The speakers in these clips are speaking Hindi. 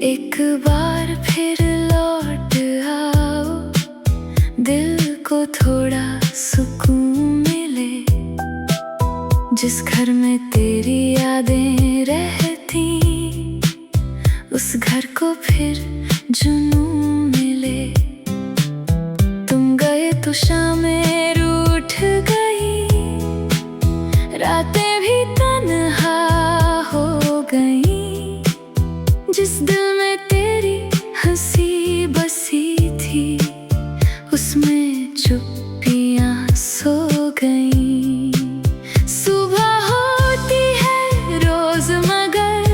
एक बार फिर लौट आओ, दिल को थोड़ा सुकून मिले। जिस घर में तेरी यादें रहती, उस घर को फिर जुनून मिले। तुम गए तो शामें रूठ गई, रातें भी तन्हा हो गई। जिस दिल में तेरी हंसी बसी थी, उसमें चुप्पियां सो गई। सुबह होती है रोज मगर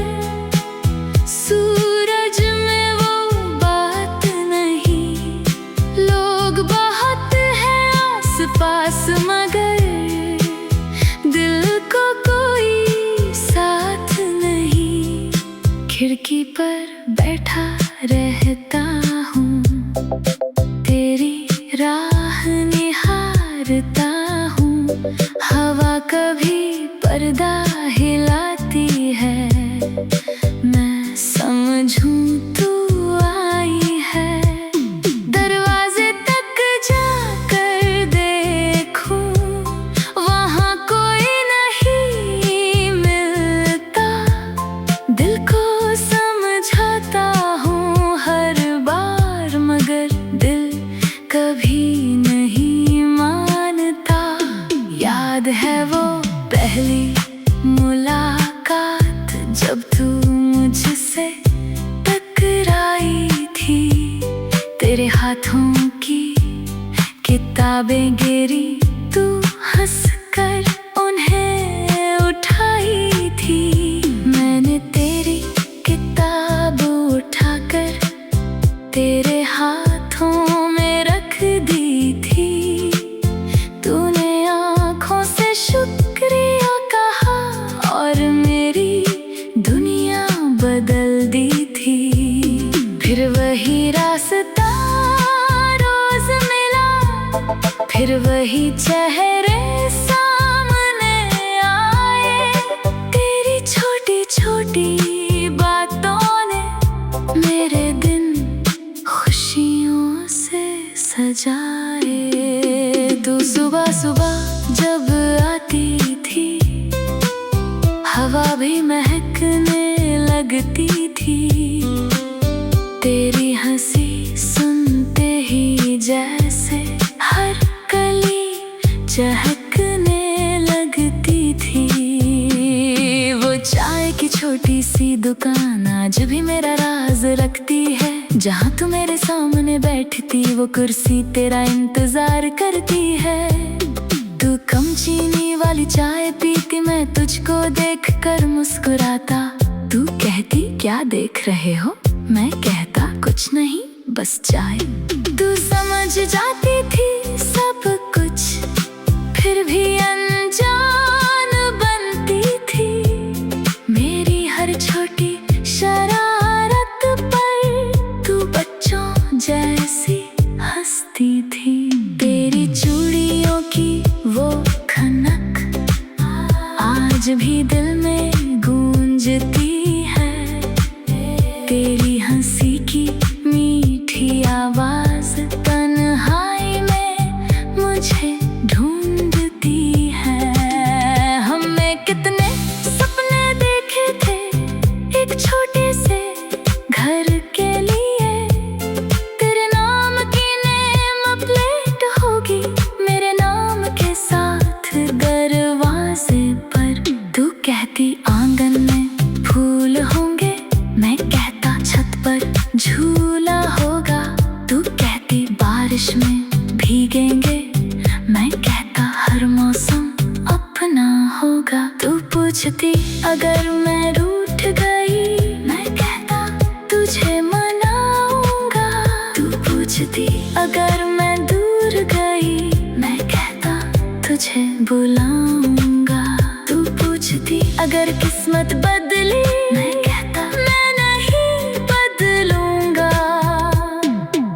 सूरज में वो बात नहीं। लोग बहुत हैं आस पास मगर दिल को कोई साथ नहीं। खिड़की पर बैठा रहता हूँ, तेरी राह निहारता हूँ। हवा कभी पर्दा हिलाती है, मैं समझूं तू आई है। दरवाजे तक जाकर देखूं, वहाँ कोई नहीं मिलता। दिल को समझाता हूँ हर बार, मगर दिल कभी नहीं मानता। याद है वो पहली मुलाकात, जब तू मुझसे टकराई थी। तेरे हाथों की किताबें गिरी, तू हंसकर उन्हें उठाई थी। मैंने तेरी किताब उठाकर तेरे हाथों में रख दी थी। तूने आँखों से शुक्रिया कहा और मेरी दुनिया बदल दी थी। फिर वही रास्ता रोज मिला, फिर वही चेहरे सामने आए। तेरी छोटी छोटी बातों ने मेरे दिन खुशियों से सजाए। तू सुबह सुबह जब आती थी, हवा भी महकने लगती थी। तेरी हंसी सुनते ही जैसे हर कली चहकने लगती थी। वो चाय की छोटी सी दुकान आज भी मेरा राज रखती है। जहाँ तू मेरे सामने बैठती, वो कुर्सी तेरा इंतजार करती है। तू कम चीनी वाली चाय पीती, मैं तुझको देख कर मुस्कुराता। तू कहती क्या देख रहे हो, मैं कहता कुछ नहीं बस चाय। तू समझ जाती थी सब कुछ, फिर भी अनजान बनती थी। मेरी हर छोटी शरारत पर तू बच्चों जैसी हंसती थी। तेरी चूड़ियों की वो खनक आज भी दिल में गूंजती है। तेरी हंसी की मीठी आवाज तन्हाई में मुझे ढूंढती है। हमने कितने सपने देखे थे एक छोटे से घर के लिए। तेरे नाम की नेम प्लेट होगी मेरे नाम के साथ दरवाजे पर। तू कहती आंगन में फूल होंगे, मैं कहता छत पर झूला होगा। तू कहती बारिश में भीगेंगे, मैं कहता हर मौसम अपना होगा। तू पूछती अगर मैं रूठ गई, मैं कहता तुझे मनाऊंगा। तू पूछती अगर मैं दूर गई, मैं कहता तुझे बुलाऊंगा। तू पूछती अगर किस्मत बदली, मैं कहता मैं नहीं बदलूंगा।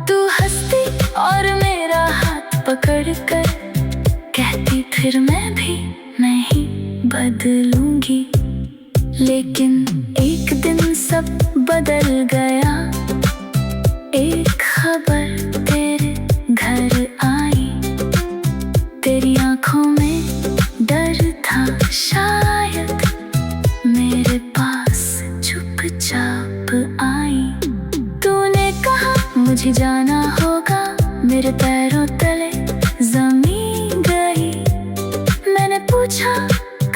तू हंसती और मेरा हाथ पकड़ कर कहती फिर मैं भी नहीं बदलूंगी। लेकिन एक दिन सब बदल गया। एक खबर तेरे घर आई, तेरी आंखों में डर था शायद, मेरे पास चुपचाप आई। तूने कहा मुझे जाना होगा, मेरे पैरों तले जमीन गई। मैंने पूछा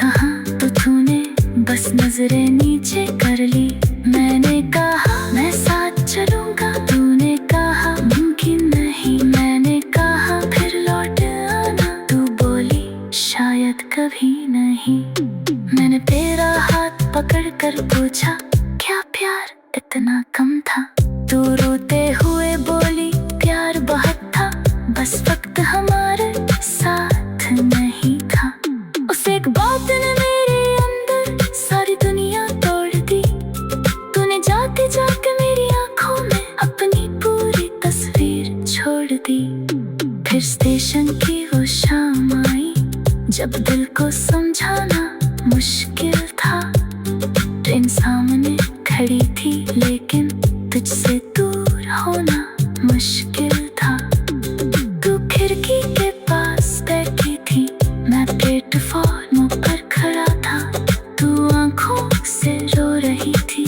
कहाँ, तो तूने बस नजरें नीचे कर ली। मैंने कहा मैं साथ चलूंगा, तूने कहा मुमकिन नहीं। मैंने कहा फिर लौट आना, तू बोली शायद कभी नहीं। मैंने तेरा हाथ पकड़ कर पूछा क्या प्यार इतना कम था? तू रोते हुए बोली प्यार बहुत था, बस वक्त हमारे साथ नहीं था। उस एक बात ने मेरे अंदर सारी दुनिया तोड़ दी। तूने जाते जाके मेरी आंखों में अपनी पूरी तस्वीर छोड़ दी। फिर स्टेशन की वो शाम आई, जब दिल को समझाना मुश्किल था। ट्रेन सामने खड़ी थी, लेकिन तुझसे दूर होना मुश्किल था। तू खिड़की के पास बैठी थी, मैं प्लेटफॉर्म पर खड़ा था। तू आंखों से रो रही थी,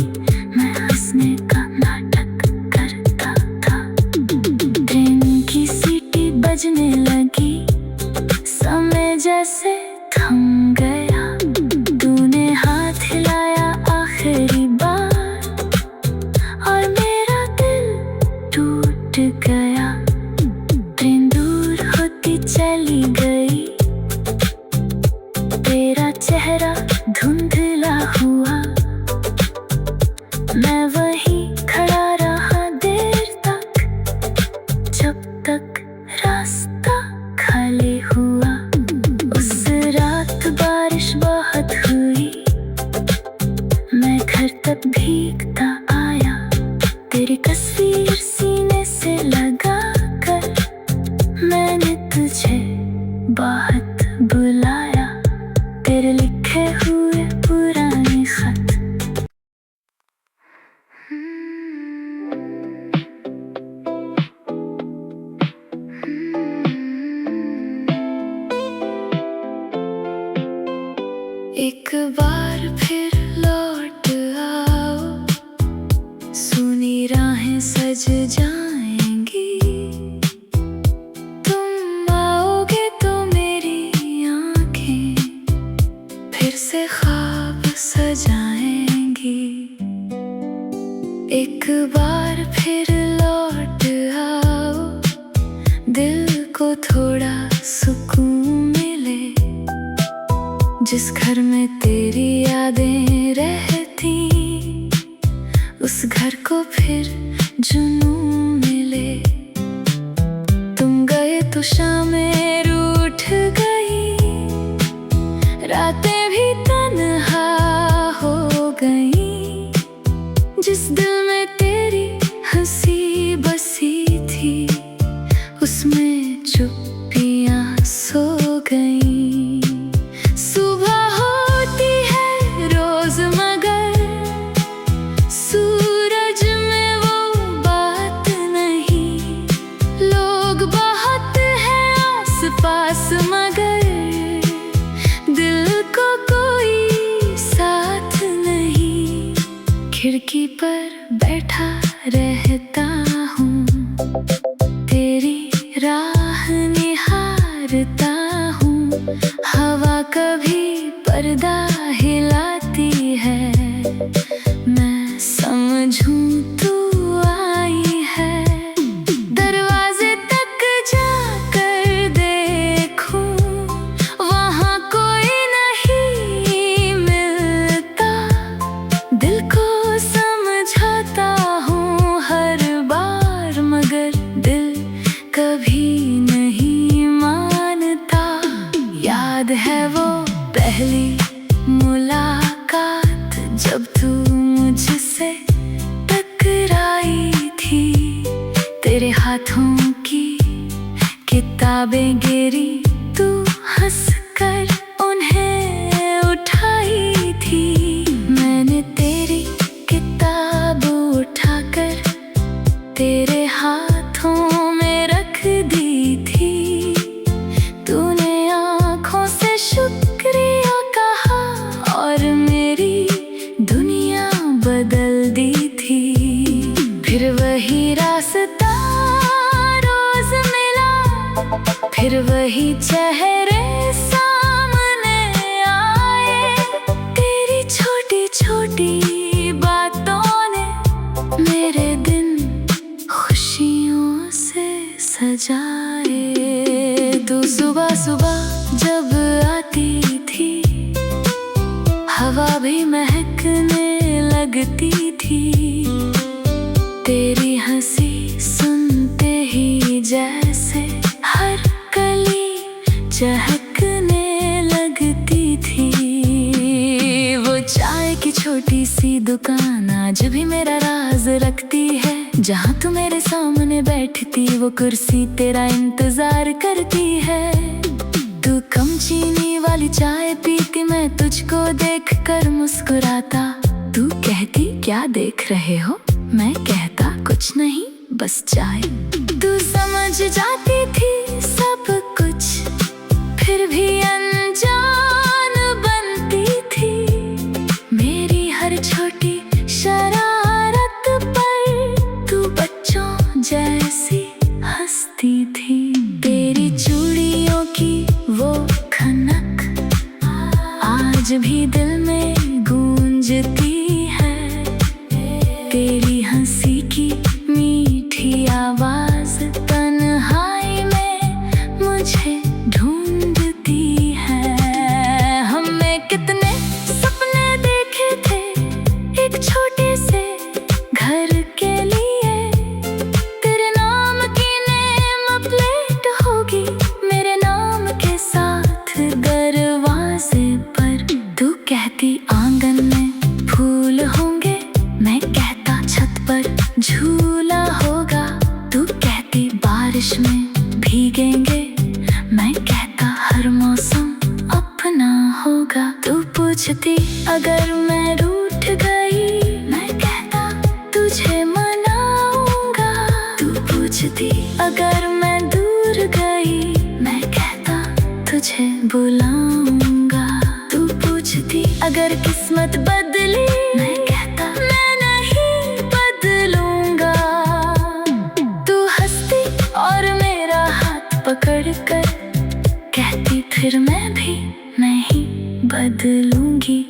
मैं हंसने का नाटक करता था। ट्रेन की सीटी बजने लगी, समय जैसे थम गया। तूने हाथ हिलाया आखिरी बार, और मेरा दिल टूट गया। ट्रेन दूर होती चली गई, तेरा चेहरा धुंधला हुआ। मैं वहीं खड़ा रहा देर तक, जब तक रास्ता खाली हुआ। उस रात बारिश बहुत हुई, मैं घर तक भीगता आया। तेरी तस्वीर सीने से लगा कर मैंने तुझे बहुत बुलाया। तेरे लिखे हुए पुराने खत। एक बार फिर लौट आओ, सुनी राहें सज जाएंगी। तुम आओगे तो मेरी आंखें फिर से ख्वाब सजाएंगी। एक बार फिर लौट आओ, दिल को थोड़ा सुकून मिले। जिस घर में तेरी यादें रहती, उस घर को फिर जुनून मिले। तुम गए तो शामें रूठ गई, रातें भी तन्हा हो गई। जिस दिल में तेरी हंसी बसी थी, उसमें चुप्पियां सो गई। सुबह होती है रोज मगर सूरज में वो बात नहीं। लोग बहुत हैं आस पास, मगर दिल को कोई साथ नहीं। खिड़की पर बैठा रहता हूँ, तेरी राह निहारता हूँ। हवा कभी पर्दा हिलाती है, मैं समझूं तू आई है। दरवाजे तक जाकर देखूं, वहाँ कोई नहीं मिलता। दिल को समझाता हूँ हर बार, मगर दिल कभी नहीं मानता। याद है वो पहली मुलाकात, जब तू मुझसे टकराई थी। तेरे हाथों की किताबें गिरी, तू हंसकर उन्हें उठाई थी। मैंने तेरी किताब फिर वही चेहरे सामने आए। तेरी छोटी छोटी बातों ने मेरे दिन खुशियों से सजाए। तू सुबह सुबह जब आती थी, हवा भी महकने लगती थी। तेरी हंसी सुनते ही जैसे हर कली चहकने लगती थी। वो चाय की छोटी सी दुकान आज भी मेरा राज रखती है। जहाँ तू मेरे सामने बैठती, वो कुर्सी तेरा इंतजार करती है। तू कम चीनी वाली चाय पीती, मैं तुझको देखकर मुस्कुराता। तू कहती क्या देख रहे हो, मैं कहता कुछ नहीं बस चाय। तू समझ जाती थी सब कुछ, फिर भी अनजान बनती थी। मेरी हर छोटी शरारत पर तू बच्चों जैसी हंसती थी। तेरी चूड़ियों की वो खनक आज भी दिल में गूंजती है। तेरी हंसी की मीठी आवाज तन्हाई में मुझे ढूंढती है। हमने कितने सपने देखे थे एक छोटे से घर के लिए। तेरे नाम की नेम प्लेट होगी मेरे नाम के साथ दरवाजे पर। तू कहती आंगन में फूल होंगे, मैं कहता छत पर झूला होगा। तू कहती बारिश में भीगेंगे, मैं कहता हर मौसम अपना होगा। तू पूछती अगर मैं रूठ गई, मैं कहता तुझे मनाऊंगा। तू पूछती अगर मैं दूर गई, मैं कहता तुझे बुलाऊंगा। तू पूछती अगर किस्मत बदली, मैं कहता मैं नहीं बदलूंगा। तू हंसती और मेरा हाथ पकड़कर कहती फिर मैं भी नहीं बदलूंगी।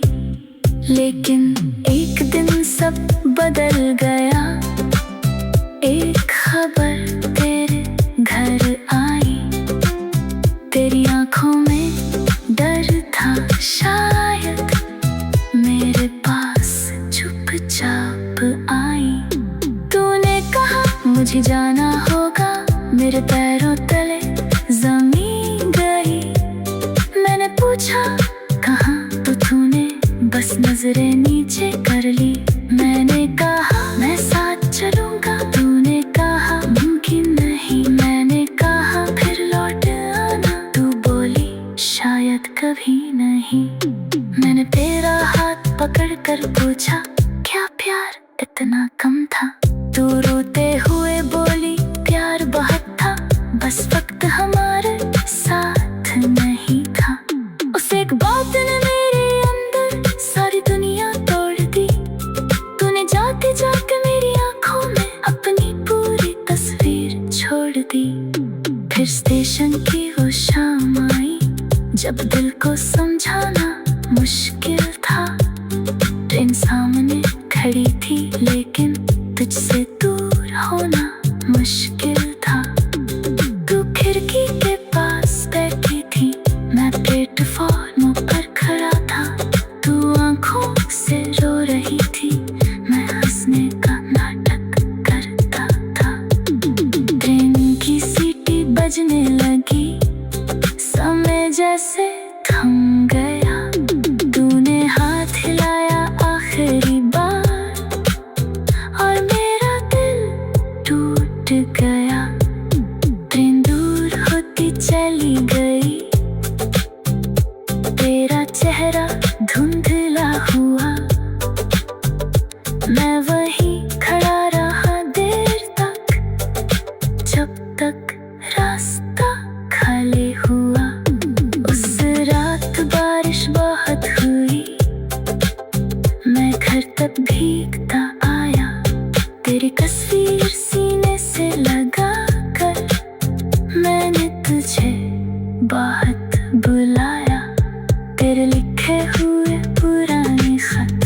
लेकिन एक दिन सब बदल गया। एक खबर तेरे घर आई। तेरी आंखों में डर था शायद, मेरे पास चुपचाप आई। तूने कहा मुझे जाना होगा, मेरे पैरों तले जमीन गई। मैंने पूछा कहाँ, तो तूने बस नजरें नीचे कर ली। मैंने कहा मैं साथ चलूंगा, तूने कहा मुमकिन नहीं। मैंने कहा फिर लौट आना, तू बोली शायद कभी नहीं। मैंने तेरा हाथ पकड़कर पूछा क्या प्यार इतना कम था। तू रोते हुए बोली प्यार बहुत था, बस वक्त हमारे साथ नहीं था। उस एक बात ने मेरे अंदर सारी दुनिया तोड़ दी। तूने जाते जाके मेरी आंखों में अपनी पूरी तस्वीर छोड़ दी। फिर स्टेशन की वो शाम आई, जब दिल को समझाना मुश्किल था। ट्रेन सामने खड़ी थी, लेकिन तुझसे दूर होना मुश्किल था। तू खिड़की के पास बैठी थी, मैं प्लेटफॉर्म पर खड़ा था। तू आंखों से रो रही थी, मैं हंसने का नाटक करता था। ट्रेन की सीटी बजने लगी, समय जैसे थम गया। तूने हाथ हिलाया आखिरी बार, और मेरा दिल टूट गया। ट्रेन दूर होती चली गई, तेरा चेहरा धुंधला हुआ। मैं वहीं खड़ा रहा देर तक, जब तक रास्ता खाली हुआ। उस रात बारिश बहुत हुई, मैं घर तक भीगता आया। तेरी तस्वीर सीने से लगा कर मैंने तुझे बहुत बुलाया, तेरे लिखे हुए पुराने खत।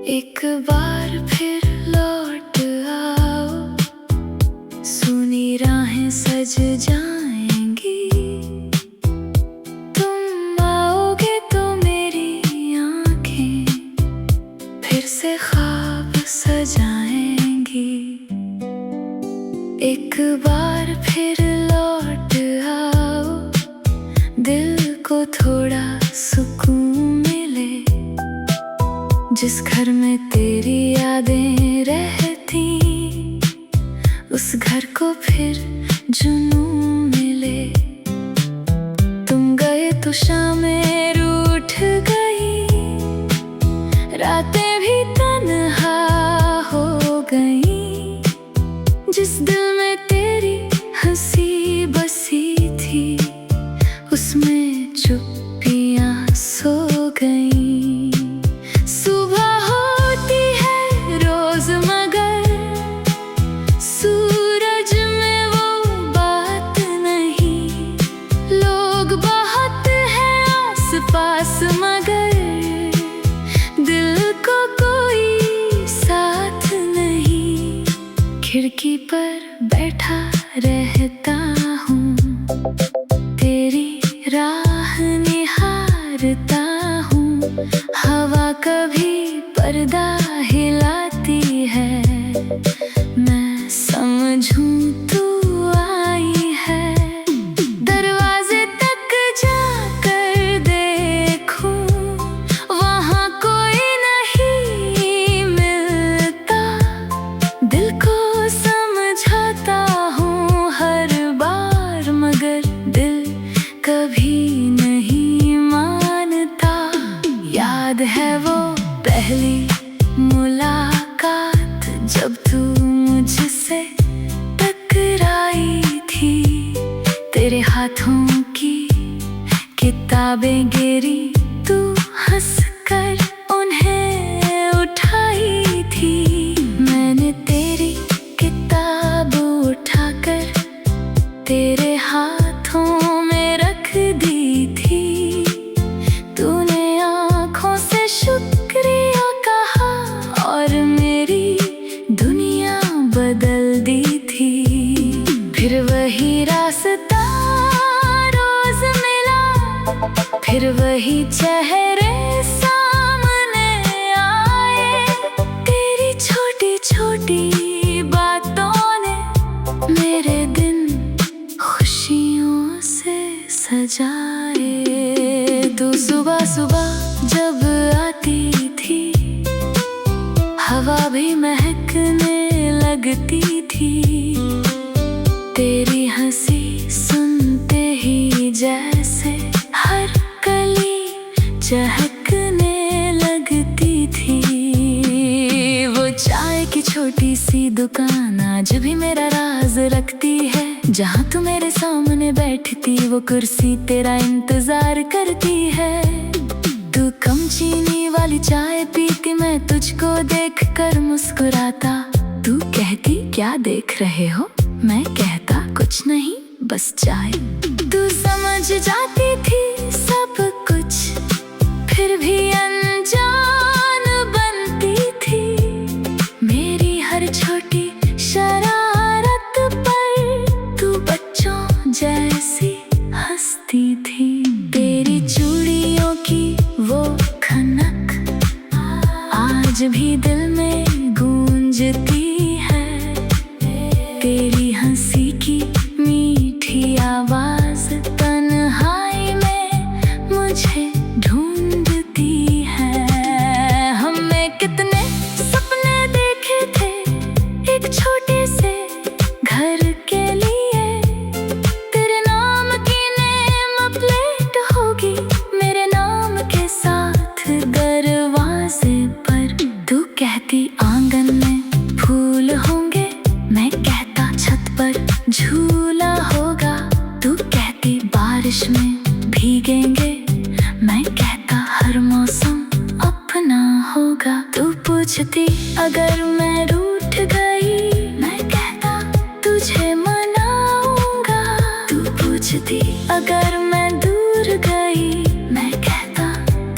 एक बार फिर लौट आओ, सुनी राहें सज जाएंगी। तुम आओगे तो मेरी आंखें फिर से ख्वाब सजाएंगी। एक बार फिर लौट आओ, दिल को थोड़ा सुकून मिले। जिस घर में तेरी यादें रहती, उस घर को फिर जुनून मिले। तुम गए तो शामें रूठ गई, रातें भी तन्हा हो गई। जिस दिल में तेरी हंसी बसी थी, उसमें चुप्पियां सो गई। पास मगर दिल को कोई साथ नहीं। खिड़की पर बैठा रहता हूँ, तेरी राह निहारता हूँ। हवा कभी पर्दा हिलाती है, मैं समझूं तू आई है। दरवाजे तक जाकर देखूं, वहाँ कोई नहीं मिलता। दिल को समझाता हूँ हर बार, मगर दिल कभी नहीं मानता। याद है वो पहली मुलाकात, जब तू मुझसे टकराई थी। तेरे हाथों की किताबें गिरी, तू हंसकर उन्हें उठाई थी। मैंने तेरी किताब उठाकर तेरे हाथों में रख दी थी। तूने आँखों से शुक्रिया कहा और मेरी दुनिया बदल दी थी। फिर वही रास्ता रोज मिला, फिर वही चेहरे सामने आए। तेरी छोटी छोटी बातों ने मेरे दिन खुशियों से सजाए। तू सुबह सुबह जब आती थी, हवा भी महकने लगती थी। तेरी हंसी सुनते ही जैसे हर कली चहकने लगती थी। वो चाय की छोटी सी दुकान आज भी मेरा राज रखती है। जहाँ तू मेरे सामने बैठती, वो कुर्सी तेरा इंतजार करती है। तू कम चीनी वाली चाय पीती, मैं तुझको देखकर मुस्कुराता। तू कहती क्या देख रहे हो, मैं कहता कुछ नहीं बस चाय। तू समझ जाती थी सब कुछ, फिर भी अनजान बनती थी। मेरी हर छोटी शरारत पर तू बच्चों जैसी हंसती थी। तेरी चूड़ियों की वो खनक आज भी दिल में गूंजती है। तेरी हंसी की मीठी आवाज तन्हाई में मुझे ढूंढती है। हमने कितने सपने देखे थे एक छोटे से घर के लिए। तेरे नाम की नेम प्लेट होगी मेरे नाम के साथ दरवाजे पर। तू कहती आंगन में फूल होंगे, मैं कहता छत पर झूला होगा। तू कहती बारिश में भीगेंगे, मैं कहता हर पूछती अगर मैं रूठ गई, मैं कहता तुझे मनाऊंगा। तू पूछती अगर मैं दूर गई, मैं कहता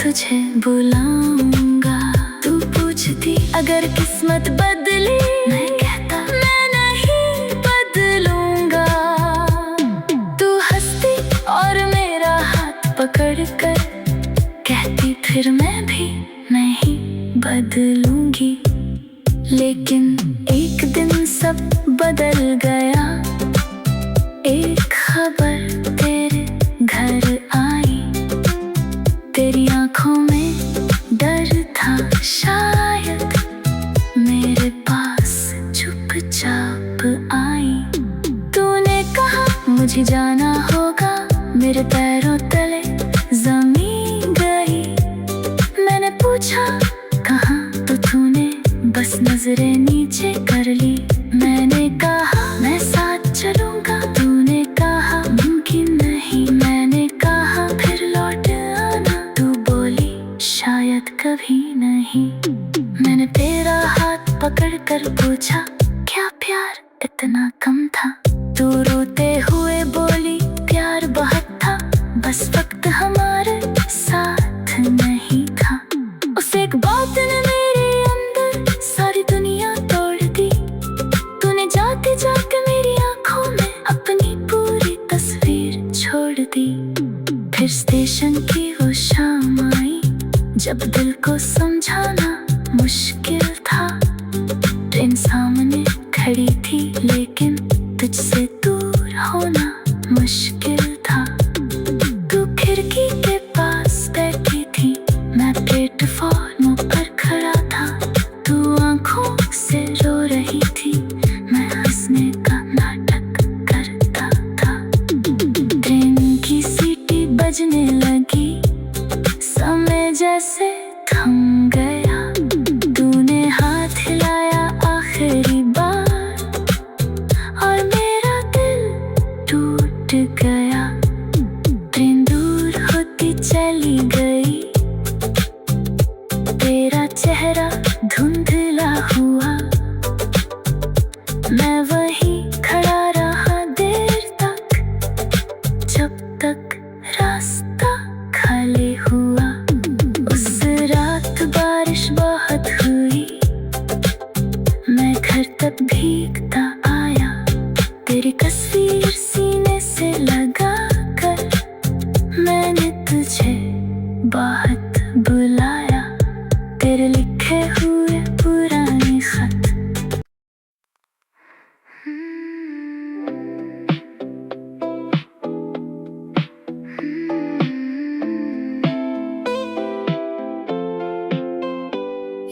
तुझे बुलाऊंगा। तू पूछती अगर किस्मत बदली, मैं कहता मैं नहीं बदलूंगा। तू हंसती और मेरा हाथ पकड़ कर कहती फिर मैं भी नहीं बदलूंगी। लेकिन एक दिन सब बदल गया। एक खबर तेरे घर आई, तेरी आंखों में डर था शायद, मेरे पास चुपचाप आई। तूने कहा मुझे जाना होगा, मेरे पैरों तले जमीन गई। मैंने पूछा कहाँ, तो तूने बस नजरें नीचे कर ली। मैंने कहा मैं साथ चलूंगा, तूने कहा मुमकिन नहीं। मैंने कहा फिर लौट आना, तू बोली शायद कभी नहीं। मैंने तेरा हाथ पकड़ कर पूछा क्या प्यार इतना कम था? तू रोते हुए बोली प्यार बहुत था, बस वक्त हमारे साथ नहीं था। उस एक बात ने मेरे अंदर सारी दुनिया तोड़ दी। तूने जाते जाते मेरी आंखों में अपनी पूरी तस्वीर छोड़ दी। फिर स्टेशन की वो शाम आई, जब दिल को समझाना मुश्किल था। ट्रेन सामने खड़ी थी, लेकिन तुझसे दूर होना मुश्किल था। तू खिड़की के पास बैठी थी, मैं प्लेटफॉर्म पर खड़ा था। तू आंखों से रो रही थी, मैं हंसने का नाटक करता था। ट्रेन की सीटी बजने लगी, समय जैसे थम गया। तूने हाथ हिलाया आखिरी बार और मेरा दिल टूट गया। ट्रेन दूर होती चली गई, तेरा चेहरा धुंधला हुआ। मैं वहीं खड़ा रहा देर तक, जब तक रास्ता खाली हुआ। उस रात बारिश बहुत हुई, मैं घर तक भीगता आया। तेरी तस्वीर सीने से लगा कर मैंने तुझे बहुत बुलाया। तेरे लिखे हुए पुराने खत।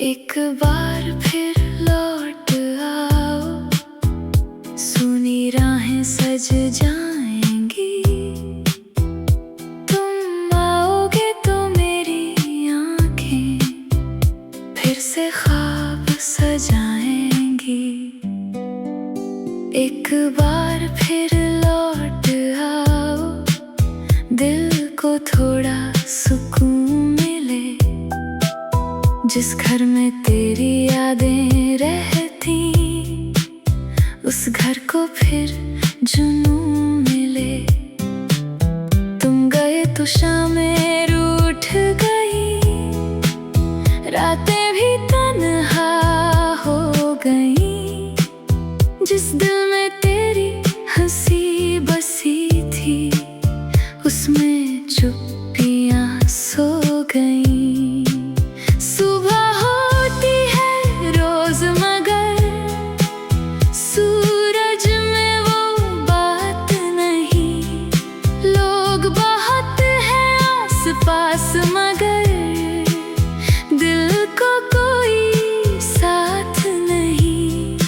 एक बार फिर लौट आओ, सुनी राहें सज जाएंगी। तुम आओगे तो मेरी आंखें फिर से ख्वाब सजाएंगी। एक बार फिर लौट आओ, दिल को थोड़ा सुकून मिले। जिस घर में तेरी यादें रहती, उस घर को फिर जुनून मिले। तुम गए तो शामें रूठ गई, रातें भी तन्हा हो गई। जिस दिल में तेरी हंसी बसी थी, उसमें चुप्पियां सो गई। पास मगर दिल को कोई साथ नहीं।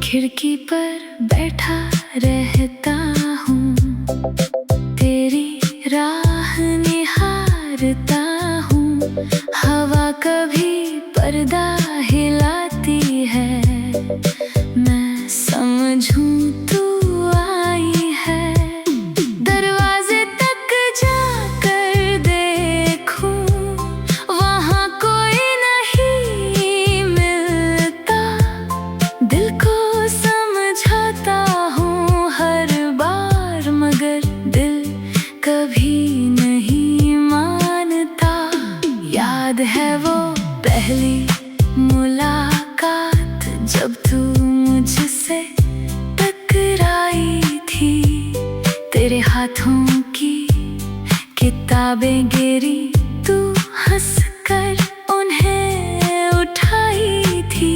खिड़की पर बैठा रहता हूँ, तेरी राह निहारता हूँ। हवा कभी पर्दा हिलाती है, मैं समझूं तू आई है। दरवाजे तक जाकर देखूं, वहाँ कोई नहीं मिल हाथों की किताबें गिरी, तू हंस कर उन्हें उठाई थी।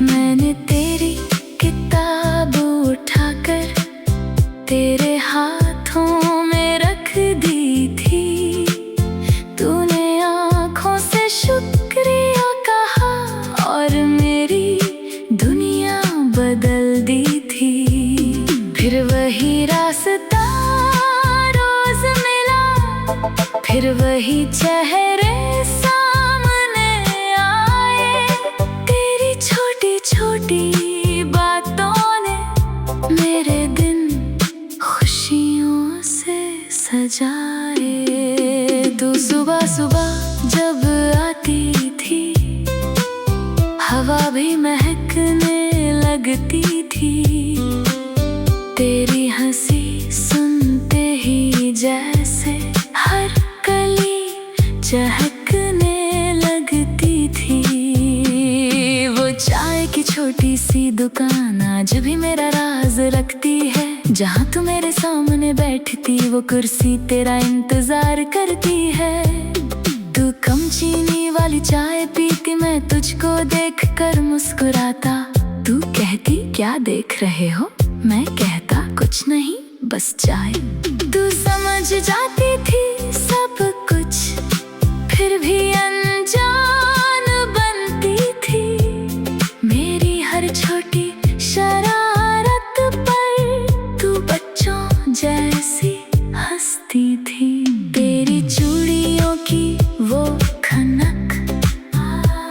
मैंने तेरी किताब उठाकर तेरे हाथों में रख दी थी। तूने आँखों से शुक्रिया कहा और मेरी दुनिया बदल दी थी। फिर वही रास्ता रोज मिला, फिर वही चेहरे सामने आए। तेरी छोटी छोटी बातों ने मेरे दिन खुशियों से सजाए। तू सुबह सुबह जब आती थी, हवा भी महकने लगती थी। तेरी हंसी सुनते ही जैसे हर कली चहकने लगती थी। वो चाय की छोटी सी दुकान आज भी मेरा राज रखती है। जहाँ तू मेरे सामने बैठती, वो कुर्सी तेरा इंतजार करती है। तू कम चीनी वाली चाय पीती, मैं तुझको देख कर मुस्कुराता। तू कहती क्या देख रहे हो, मैं कहता कुछ नहीं बस चाय। तू समझ जाती थी सब कुछ, फिर भी अनजान बनती थी। मेरी हर छोटी शरारत पर तू बच्चों जैसी हंसती थी। तेरी चूड़ियों की वो खनक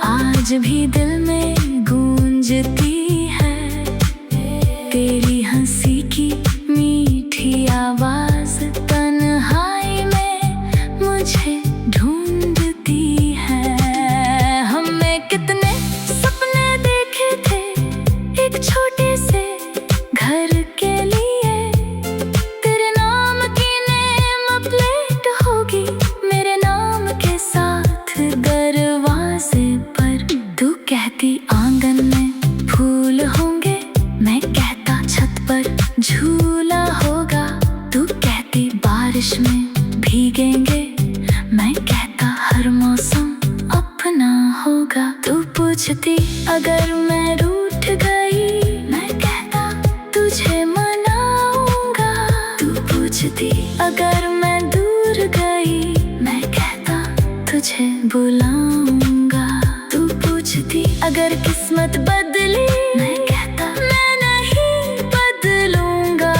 आज भी दिल में गूंजती है। तेरी हंसी की मीठी आवाज तन्हाई में मुझे ढूंढती है। हमने कितने सपने देखे थे एक छोटे से घर के लिए। तेरे नाम की नेम प्लेट होगी मेरे नाम के साथ दरवाजे पर। तू कहती आंगन में फूल होंगे, मैं कहता छत पर झूला होगा। तू कहती बारिश में भीगेंगे, मैं कहता हर मौसम अपना होगा। तू पूछती अगर मैं रूठ गई, मैं कहता तुझे मनाऊंगा। तू पूछती अगर मैं दूर गई, मैं कहता तुझे बुलाऊंगा। तू पूछती अगर किस्मत बदली, मैं कहता मैं नहीं बदलूंगा।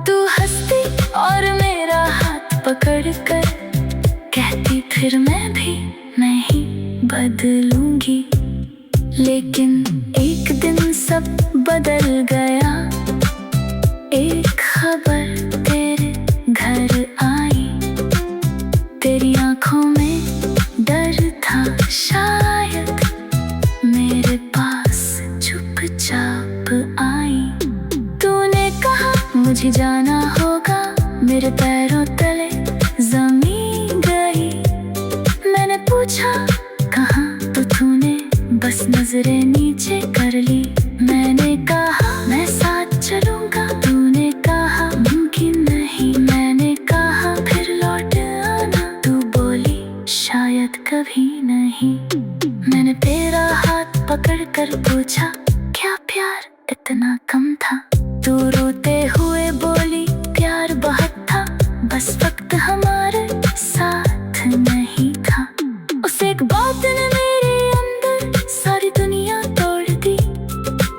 तू हंसती और मेरा हाथ पकड़ कर कहती फिर मैं भी नहीं बदलूंगी। लेकिन एक दिन सब बदल गया। एक खबर तेरे घर आई, तेरी आंखों में डर था शायद। मेरे पास चुपचाप आई, तूने कहा मुझे जाना होगा। मेरे पैरों तले जमीन गई। मैंने पूछा कहाँ, तो तूने बस नजरें नीचे कर ली। मैंने कहा मैं साथ चलूंगा, तूने कहा मुमकिन नहीं। मैंने कहा फिर लौट आना, तू बोली शायद कभी नहीं। मैंने तेरा हाथ पकड़ कर पूछा क्या प्यार इतना कम था। तू रोते हुए बोली प्यार बहुत था, बस वक्त हमारे साथ नहीं था। उस एक बात ने मेरे अंदर सारी दुनिया तोड़ दी।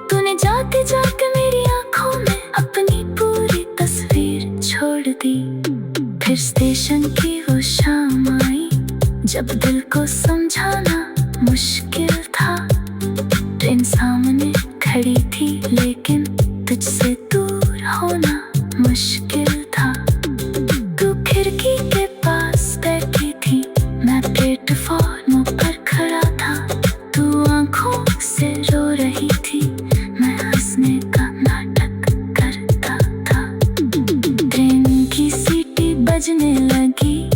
तूने जाते जाके मेरी आंखों में अपनी पूरी तस्वीर छोड़ दी। फिर स्टेशन की वो शाम आई, जब दिल को समझाना मुश्किल था। ट्रेन सामने खड़ी थी, लेकिन तुझसे दूर होना मुश्किल था। तू खिड़की के पास बैठी थी, मैं प्लेटफॉर्म पर खड़ा था। तू आंखों से रो रही थी, मैं हंसने का नाटक करता था। ट्रेन की सीटी बजने लगी,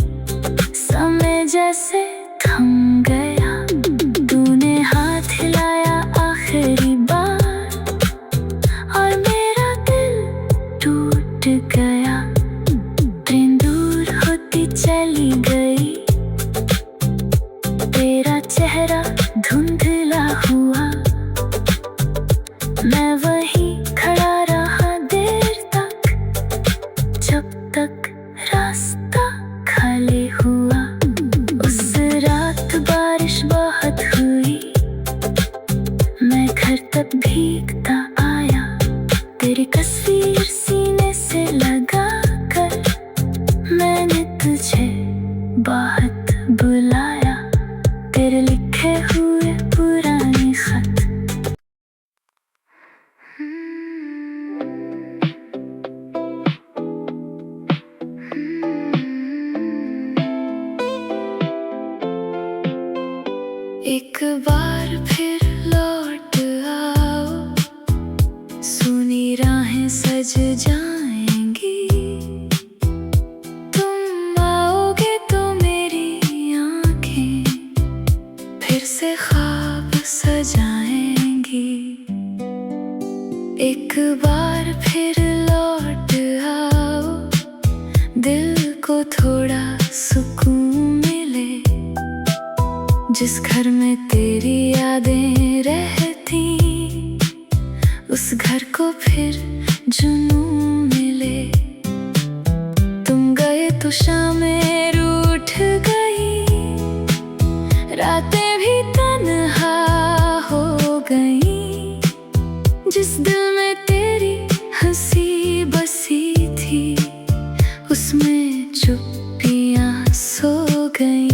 समय जैसे थम गया। तेरी तस्वीर सीने से लगा कर मैंने तुझे बहुत बुलाया, तेरे लिखे हुए पुराने खत। एक बार फिर लौट आओ, सुनी राहें सज जाएंगी। तुम आओगे तो मेरी आंखें फिर से ख्वाब सजाएंगी। एक बार फिर लौट आओ, दिल को थोड़ा सुकून मिले। जिस घर में तेरी यादें रहती, उस घर को फिर जुनून मिले। तुम गए तो शामें रूठ गई, रातें भी तन्हा हो गई। जिस दिल में तेरी हंसी बसी थी, उसमें चुप्पियां सो गई।